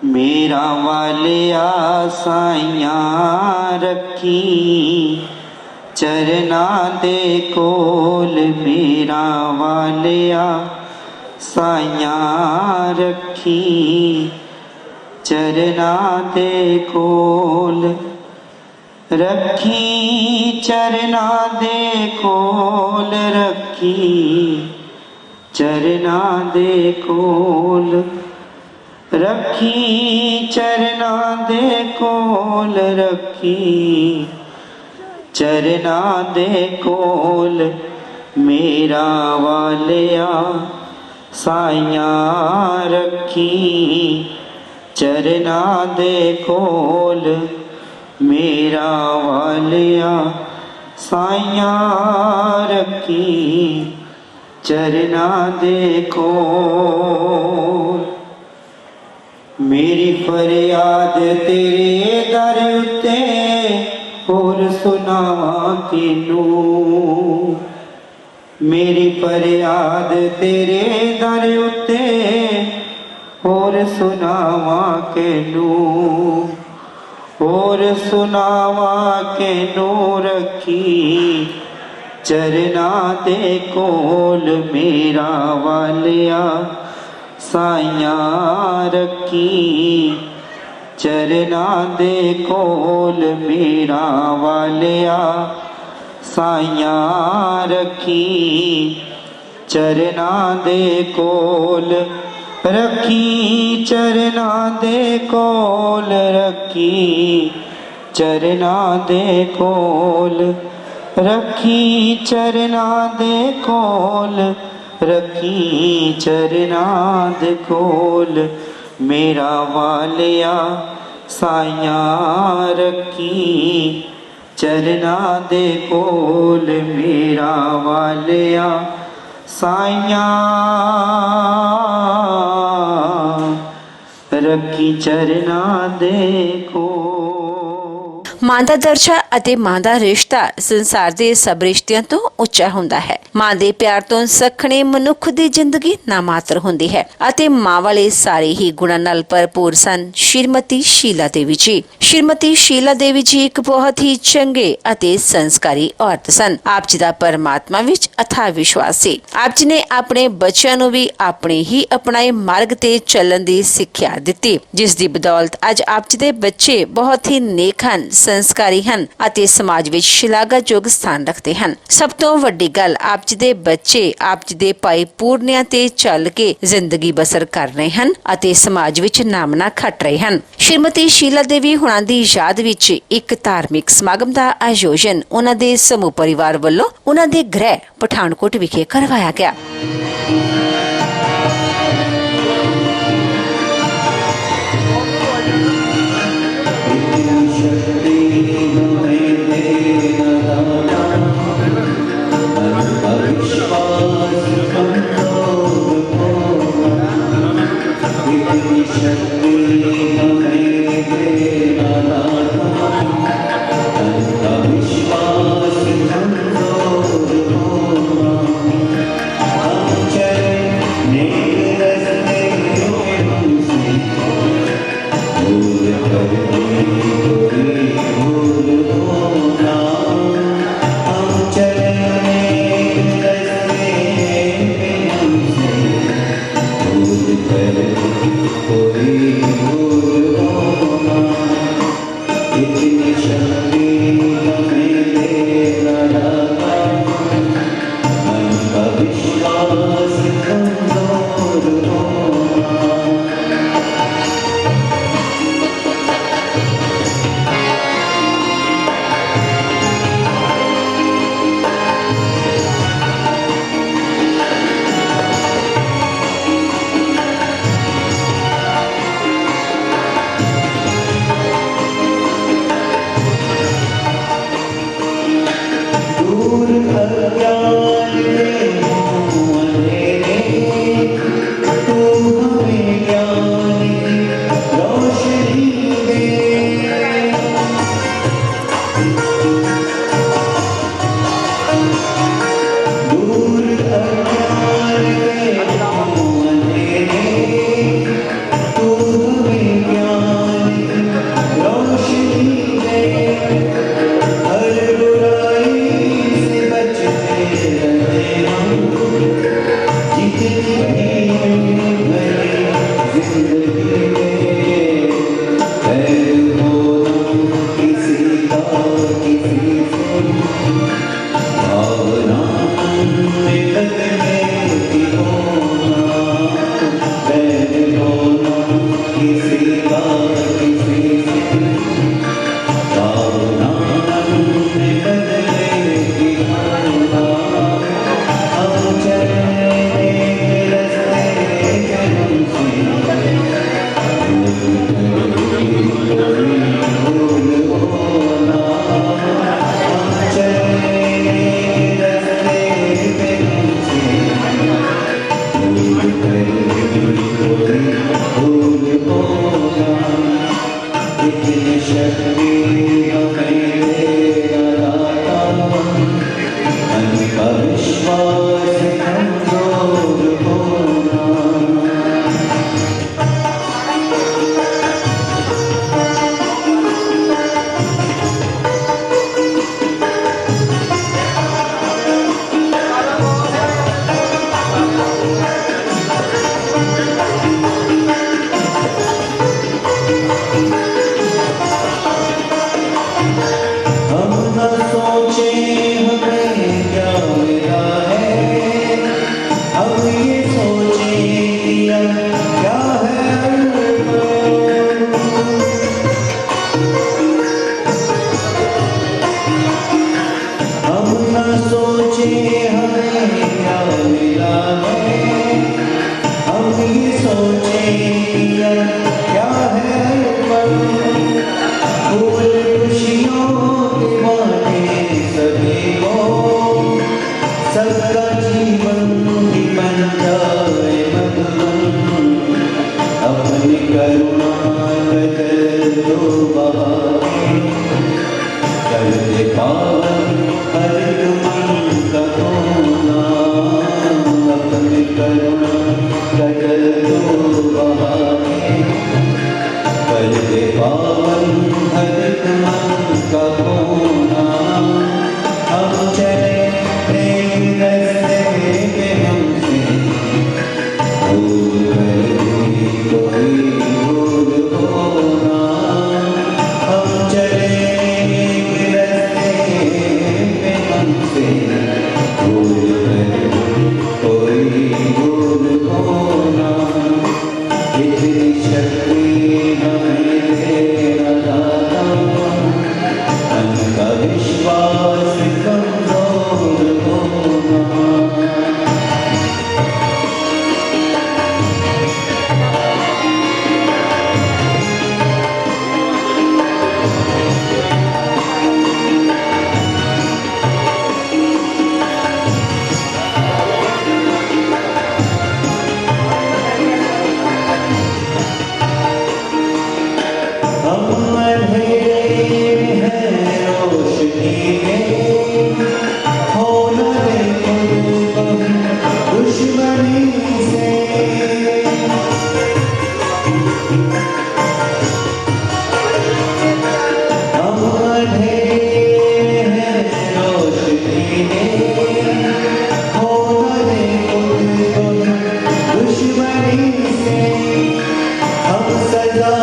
मेरा वालिया साइया रखी चरना दे कोल। मेरा वालिया साइया रखी चरना दे कोल। रखी चरना दे कोल, रखी चरना दे कोल। रखी चरना दे कोल, रखी चरना दे कोल। मेरा वालिया साइया रखी चरना दे कोल। मेरा वालिया साइया रखी चरना दे कोल। मेरी फरियाद तेरे दर उत्ते होर सुनावां किनू। मेरी फरियाद तेरे दर उत्ते होर सुनावां किनू। होर सुनावां किनू। रखी चरना दे कोल। मेरा वालिया साइया रखी चरना दे कोल। मेरा वालिया साइया रखी चरना दे कोल। रखी चरना दे कोल, रखी चरना दे कोल। रखी चरना दे कोल, रखी चरना दे कोल। मेरा वालिया साइया रखी चरना दे कोल। मेरा वालिया साइया रखी चरना दे कोल। मां ਦਾ ਦਰਜਾ ਅਤੇ ਮਾਂ ਦਾ ਰਿਸ਼ਤਾ ਸੰਸਾਰ ਦੇ ਸਭ ਰਿਸ਼ਤਿਆਂ ਤੋਂ ਉੱਚਾ ਹੁੰਦਾ ਹੈ। ਮਾਂ ਦੇ ਪਿਆਰ ਤੋਂ ਸਖਣੇ ਮਨੁੱਖ ਦੀ ਜ਼ਿੰਦਗੀ ਨਾ ਮਾਤਰ ਹੁੰਦੀ ਹੈ ਅਤੇ ਮਾਂ ਵਾਲੇ ਸਾਰੇ ਹੀ ਗੁਣਾਂ ਨਾਲ ਭਰਪੂਰ ਸਨ ਸ਼੍ਰੀਮਤੀ ਸ਼ੀਲਾ ਦੇਵੀ ਜੀ। ਸ਼੍ਰੀਮਤੀ ਸ਼ੀਲਾ ਦੇਵੀ ਜੀ ਇੱਕ ਬਹੁਤ ਹੀ ਚੰਗੇ ਅਤੇ ਸੰਸਕਾਰੀ ਔਰਤ ਸਨ। ਆਪ ਜੀ ਦਾ ਪਰਮਾਤਮਾ ਵਿੱਚ ਅਥਾਹ ਵਿਸ਼ਵਾਸ ਸੀ। ਆਪ ਜੀ ਨੇ ਆਪਣੇ ਬੱਚਿਆਂ ਨੂੰ ਵੀ ਆਪਣੇ ਹੀ ਅਪਣਾਏ ਮਾਰਗ ਤੇ ਚੱਲਣ ਦੀ ਸਿੱਖਿਆ ਦਿੱਤੀ, ਜਿਸ ਦੀ ਬਦੌਲਤ ਅੱਜ ਆਪ ਜੀ ਦੇ ਬੱਚੇ ਬਹੁਤ ਹੀ ਨੇਕ ਹਨ, ਸੰਸਕਾਰੀ ਹਨ ਅਤੇ ਸਮਾਜ ਵਿੱਚ ਸ਼ਲਾਘਾਯੋਗ ਸਥਾਨ ਰੱਖਦੇ ਹਨ। ਸਭ ਤੋਂ ਵੱਡੀ ਗੱਲ, ਆਪ ਜੀ ਦੇ ਬੱਚੇ ਆਪ ਜੀ ਦੇ ਭਾਈ ਪੂਰਨਿਆਂ ਤੇ ਚੱਲ ਕੇ ਜ਼ਿੰਦਗੀ ਬਸਰ ਕਰ ਰਹੇ ਹਨ ਅਤੇ ਸਮਾਜ ਵਿੱਚ ਨਾਮਣਾ ਖੱਟ ਰਹੇ ਹਨ। ਸ਼੍ਰੀਮਤੀ ਸ਼ੀਲਾ ਦੇਵੀ ਹੁਣਾਂ ਦੀ ਯਾਦ ਵਿੱਚ ਇੱਕ ਧਾਰਮਿਕ ਸਮਾਗਮ ਦਾ ਆਯੋਜਨ ਉਹਨਾਂ ਦੇ ਸਮੂਹ ਪਰਿਵਾਰ ਵੱਲੋਂ ਉਹਨਾਂ ਦੇ ਗ੍ਰਹਿ ਪਠਾਨਕੋਟ ਵਿਖੇ ਕਰਵਾਇਆ ਗਿਆ। करुणा कजल जो बहा कर दे पावन हर एक मन का कोना अपनी करुणा कजल जो बहा कर दे पावन हर एक मन का कोना हम चले एक रास्ते पे हमसे भूल गई कोई भूल होना हम चले एक रास्ते पे हमसे भूल गई कोई भूल होना इतनी शक्ति हमें देना दाता उनका विश्वास कमजोर होना हम अंधेरे हैं रोशनी में हो न दे दुश्मनी से हम अंधेरे हैं रोशनी में हो न दे दुश्मनी से हम सजा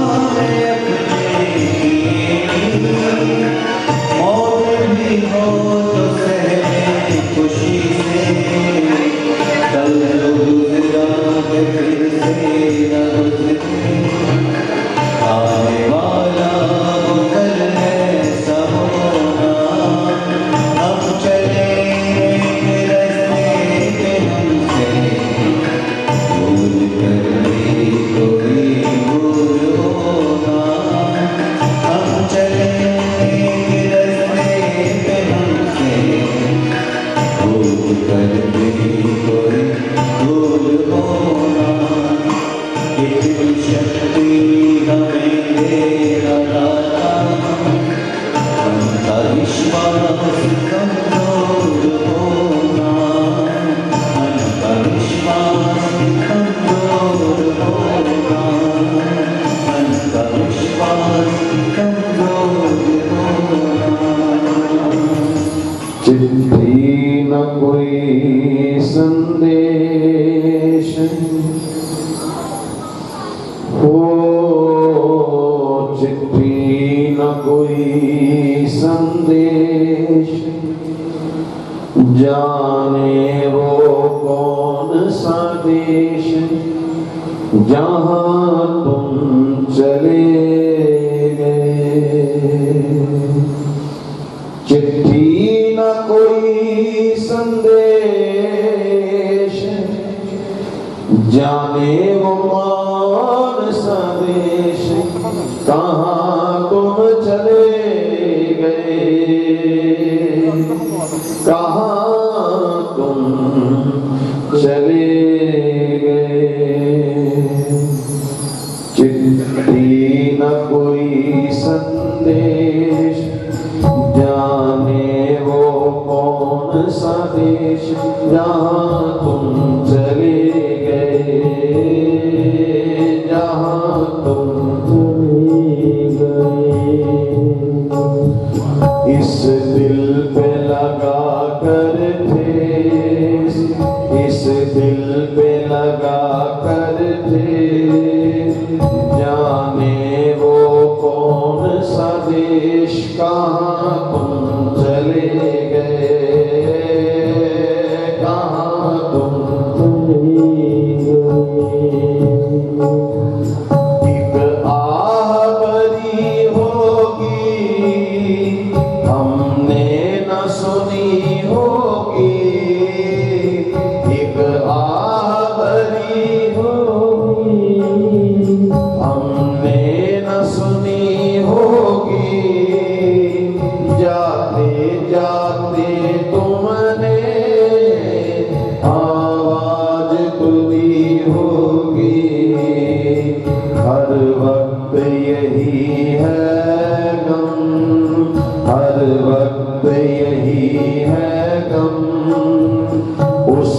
पाए मौत भी हो तो सहने खुशी से कल गुजरा है फिर से न गुजरे आने वाला वो कल है सब होना हम चले एक रास्ते पे हमसे भूल कर भी कोई भूल होना हम चले एक रास्ते पे हमसे भूल कर भी कोई भूल होना इतनी शक्ति हमें दे दाता उनका विश्वास कमजोर होना उनका विश्वास कमजोर होना उनका विश्वास कमजोर होना चिट्ठी न कोई संदेश हो चिट्ठी न कोई संदेश जाने वो कौन सा देश जहाँ तुम चले गए चिट्ठी न कोई संदेश जाने वो कौन सा देश कहाँ तुम चले गए कहाँ तुम चले गए चिट्ठी न कोई संदेश जाने वो कौन सा देश जहाँ तुम चले गए जहाँ तुम चले गए इस दिल पे लगा कर ठेस इस दिल पे लगा कर ठेस जाने वो कौन सा देश कहाँ तुम चले गए कहाँ तुम चले गए एक आह भरी होगी हमने न सुनी होगी एक आह भरी होगी हमने न सुनी होगी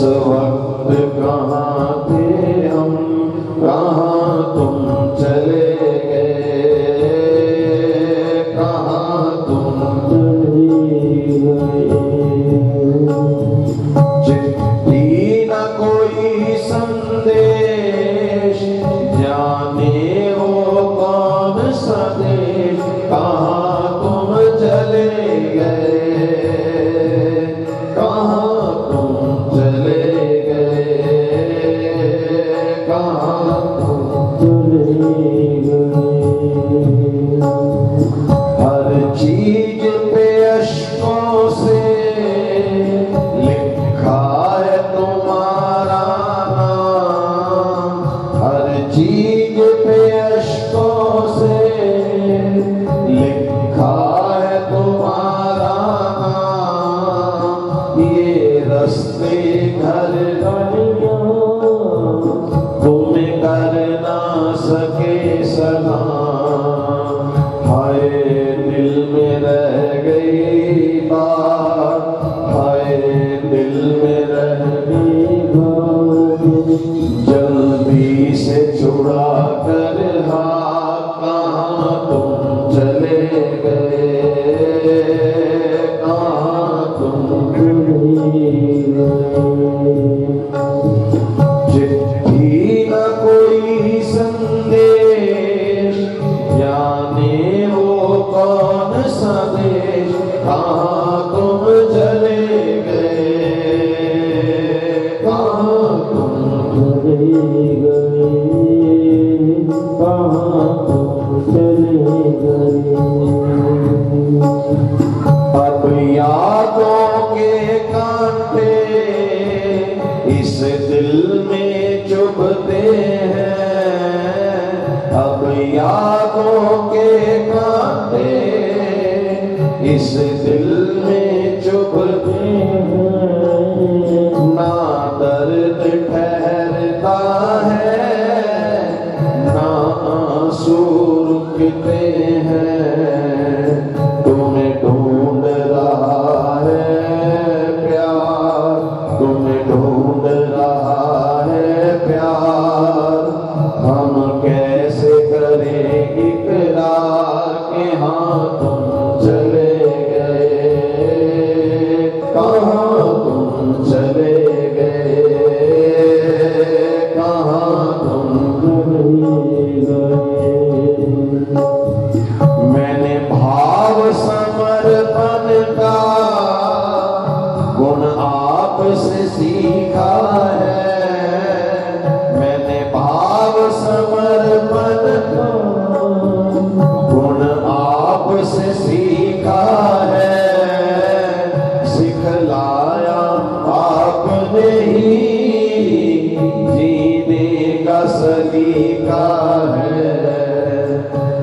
वक्त कहाँ थे हम, कहाँ तुम चले गए, कहाँ तुम चले गए। चिट्ठी न कोई संदेश, जाने वो कौन सा देश, कहाँ तुम चले गए, कहाँ तुम चले गए, कहाँ तुम चले गए। हर चीज पे अश्कों से लिखा है तुम्हारा नाम, हर चीज पे अश्कों से लिखा है तुम्हारा नाम। ये रस्ते घर गलियां तुम कर ना सके सलाम, हाय दिल में रह गई बात, हाय दिल में रह गई बात। जल्दी से छुड़ा कर हाथ, कहाँ तुम चले गए, कहाँ तुम चले गए। चिट्ठी न कोई संदेश, जाने वो कौन सा देश, कहाँ तुम चले गए, कहाँ तुम चले गए, कहाँ तुम चले गए। अब यादों के कांटे इस दिल में चुभते हैं, अब यादों के कांटे इस दिल में चुभते हैं। ना दर्द ठहरता है, ना आंसू रुकते हैं। तुम्हें ढूंढ रहा है प्यार, तुम्हें ढूंढ रहा है प्यार। हम कैसे करें इकरार कि हाँ तुम चले गए, कहाँ तुम चले गए, कहाँ तुम चले गए। मैंने भाव समर्पण का गुण आपसे सीखा है, मैंने भाव समर्पण का गुण आपसे सीखा है। सिखलाया आपने ही जीने का सलीका है,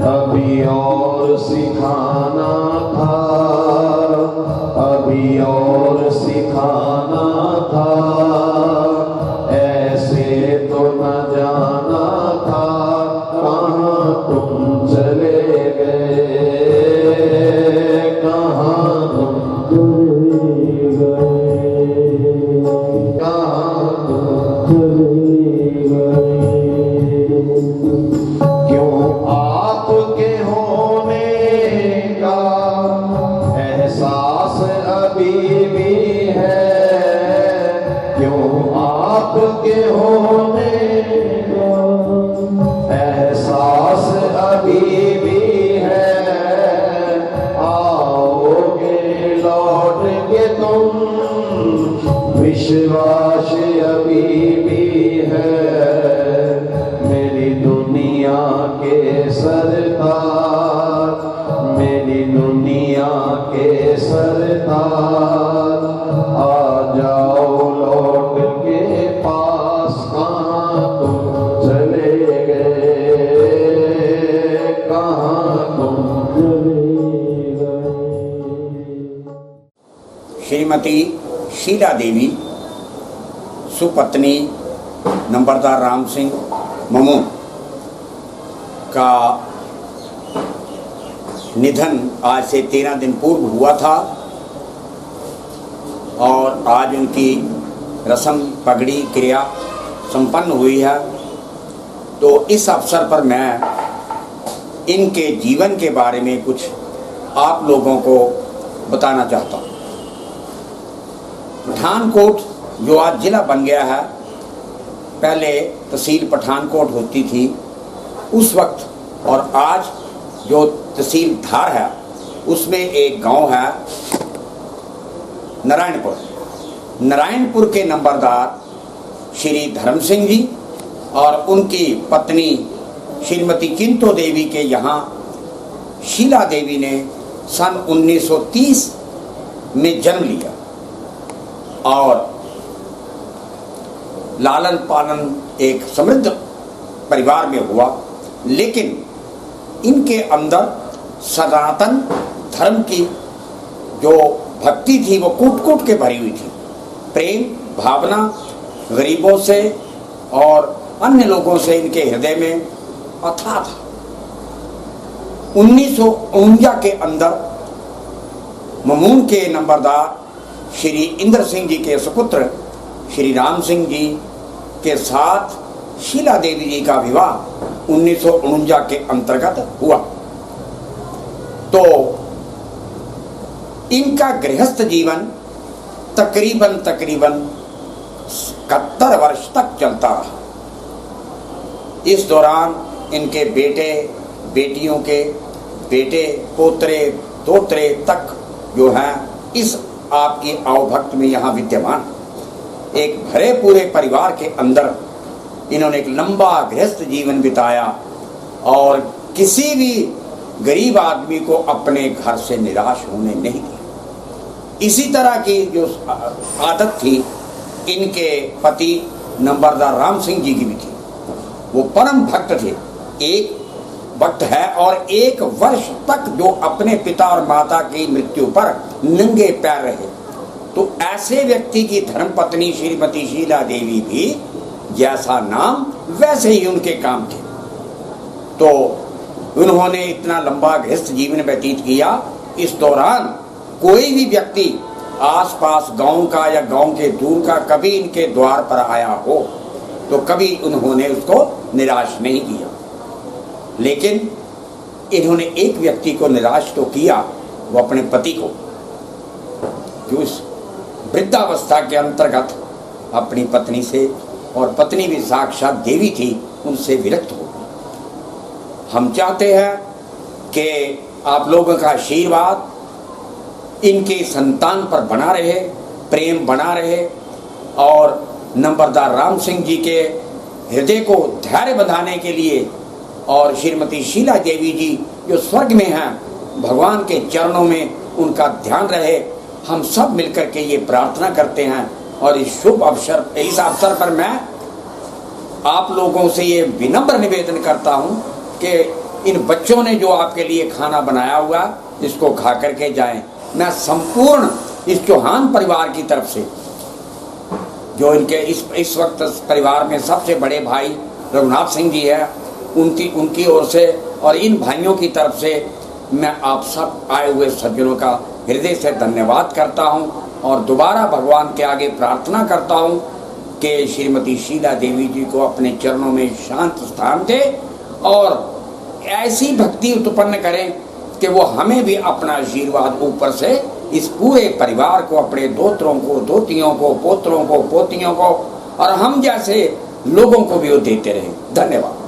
अभी और सिखाना था, अभी और सिखाना था। ऐसे तो न जाना था, कहाँ तुम चले गए, कहाँ तुम चले गए, कहाँ तुम चले गए। क्यों आपके होने का एहसास अभी भी है, क्यों आपके होने का एहसास अभी भी है। आओगे लौट के तुम, विश्वास अभी भी है। मेरी दुनिया के सरतार, मेरी दुनिया के सरतार। आ जाओ लौट के पास, कहाँ तुम चले गए, कहाँ तुम चले गए। श्रीमती शीला देवी सुपत्नी नंबरदार राम सिंह ममू का निधन आज से 13 दिन पूर्व हुआ था और आज उनकी रस्म पगड़ी क्रिया संपन्न हुई है। तो इस अवसर पर मैं इनके जीवन के बारे में कुछ आप लोगों को बताना चाहता हूँ। पठानकोट जो आज जिला बन गया है, पहले तहसील पठानकोट होती थी उस वक्त, और आज जो तहसील धार है उसमें एक गांव है नारायणपुर। नारायणपुर के नंबरदार श्री धर्म सिंह जी और उनकी पत्नी श्रीमती किंतो देवी के यहाँ शीला देवी ने सन 1930 में जन्म लिया और लालन पालन एक समृद्ध परिवार में हुआ। लेकिन इनके अंदर सनातन धर्म की जो भक्ति थी वो कूट कूट के भरी हुई थी। प्रेम भावना गरीबों से और अन्य लोगों से इनके हृदय में अथाह था। 1949 के अंदर ममून के नंबरदार श्री इंद्र सिंह जी के सुपुत्र श्री राम सिंह जी के साथ शीला देवी जी का विवाह 1949 के अंतर्गत हुआ। तो इनका गृहस्थ जीवन तकरीबन 71 वर्ष तक चलता रहा। इस दौरान इनके बेटे बेटियों के बेटे पोतरे दोतरे तक जो हैं इस आपकी आवभक्त में यहाँ विद्यमान। एक भरे पूरे परिवार के अंदर इन्होंने एक लंबा गृहस्थ जीवन बिताया और किसी भी गरीब आदमी को अपने घर से निराश होने नहीं दिया। इसी तरह की जो आदत थी इनके पति नंबरदार राम सिंह जी की भी थी। वो परम भक्त थे, एक भक्त है और 1 वर्ष तक जो अपने पिता और माता की मृत्यु पर नंगे पैर रहे। तो ऐसे व्यक्ति की धर्मपत्नी श्रीमती शीला देवी भी जैसा नाम वैसे ही उनके काम थे। तो उन्होंने इतना लंबा गृहस्थ जीवन व्यतीत किया। इस दौरान कोई भी व्यक्ति आसपास गांव का या गांव के दूर का कभी इनके द्वार पर आया हो तो कभी उन्होंने उसको निराश नहीं किया। लेकिन इन्होंने एक व्यक्ति को निराश तो किया, वो अपने पति को, जो इस वृद्धावस्था के अंतर्गत अपनी पत्नी से, और पत्नी भी साक्षात देवी थी, उनसे विरक्त हो। हम चाहते हैं कि आप लोगों का आशीर्वाद इनके संतान पर बना रहे, प्रेम बना रहे और नंबरदार राम सिंह जी के हृदय को धैर्य बंधाने के लिए और श्रीमती शीला देवी जी जो स्वर्ग में हैं, भगवान के चरणों में उनका ध्यान रहे। हम सब मिलकर के ये प्रार्थना करते हैं। और इस शुभ अवसर, इस अवसर पर मैं आप लोगों से ये विनम्र निवेदन करता हूँ कि इन बच्चों ने जो आपके लिए खाना बनाया हुआ इसको खा करके जाएं। मैं संपूर्ण इस चौहान परिवार की तरफ से, जो इनके इस वक्त परिवार में सबसे बड़े भाई रघुनाथ सिंह जी है, उनकी ओर से और इन भाइयों की तरफ से मैं आप सब आए हुए सज्जनों का हृदय से धन्यवाद करता हूं और दोबारा भगवान के आगे प्रार्थना करता हूं कि श्रीमती शीला देवी जी को अपने चरणों में शांत स्थान दे और ऐसी भक्ति उत्पन्न करें कि वो हमें भी अपना आशीर्वाद ऊपर से इस पूरे परिवार को, अपने दोतरों को, दोतियों को, पोतरों को, पोतियों को और हम जैसे लोगों को भी वो देते रहे। धन्यवाद।